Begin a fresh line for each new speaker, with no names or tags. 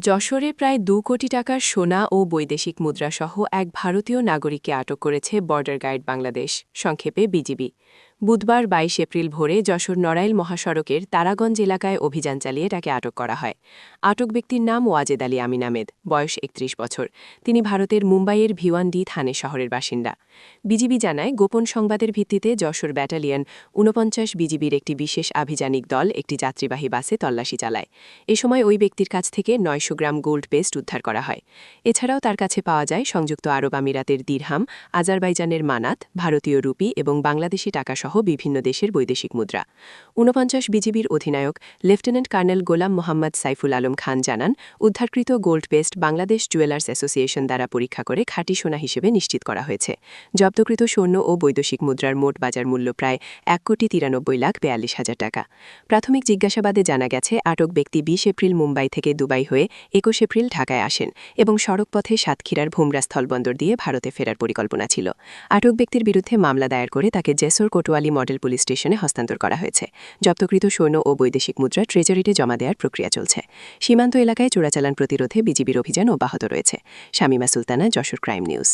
যশোরে প্রায় ২ কোটি টাকার সোনা ও বৈদেশিক মুদ্রাসহ এক ভারতীয় নাগরিককে আটক করেছে বর্ডার গাইড বাংলাদেশ, সংক্ষেপে বিজিবি। বুধবার ২২ এপ্রিল ভোরে যশোর নড়াইল মহাসড়কের তারাগঞ্জ এলাকায় অভিযান চালিয়ে তাকে আটক করা হয়। আটক ব্যক্তির নাম ওয়াজেদ আলী আমিন আহমেদ, বয়স ৩১ বছর। তিনি ভারতের মুম্বাইয়ের ভিওয়ান্ডি থানে শহরের বাসিন্দা। বিজিবি জানায়, গোপন সংবাদের ভিত্তিতে যশোর ব্যাটালিয়ন ৪৯ বিজিবির একটি বিশেষ আভিযানিক দল একটি যাত্রীবাহী বাসে তল্লাশি চালায়। এ সময় ওই ব্যক্তির কাছ থেকে ৯০০ গ্রাম গোল্ড পেস্ট উদ্ধার করা হয়। এছাড়াও তার কাছে পাওয়া যায় সংযুক্ত আরব আমিরাতের দিরহাম, আজারবাইজানের মানাত, ভারতীয় রুপি এবং বাংলাদেশি টাকাসহ বিভিন্ন দেশের বৈদেশিক মুদ্রা। ৪৯ বিজিবির অধিনায়ক লেফটেন্যান্ট কর্নেল গোলাম মোহাম্মদ সাইফুল আলম খান জানান, উদ্ধারকৃত gold paste Bangladesh jewellers association দ্বারা পরীক্ষা করে খাঁটি সোনা হিসেবে নিশ্চিত করা হয়েছে। জব্দকৃত স্বর্ণ ও বৈদেশিক মুদ্রার মোট বাজার মূল্য প্রায় ১,৯৩,৪২,০০০ টাকা। প্রাথমিক জিজ্ঞাসাবাদে জানা গেছে, আটক ব্যক্তি ২০ এপ্রিল মুম্বাই থেকে দুবাই হয়ে ২১ এপ্রিল ঢাকায় আসেন এবং সড়কপথে সাতক্ষীরার ভুমরা স্থলবন্দর দিয়ে ভারতে ফেরার পরিকল্পনা ছিল। আটক ব্যক্তির বিরুদ্ধে মামলা দায়ের করে তাকে জেসর কোতোয়ালি মডেল পুলিশ স্টেশনে হস্তান্তর করা হয়েছে। জব্দকৃত স্বর্ণ ও বৈদেশিক মুদ্রা ট্রেজারিতে জমা দেওয়ার প্রক্রিয়া চলছে। সীমান্ত এলাকায় চোরাচালান প্রতিরোধে বিজিবির অভিযান অব্যাহত রয়েছে। Shamima Sultana, Jessore crime news.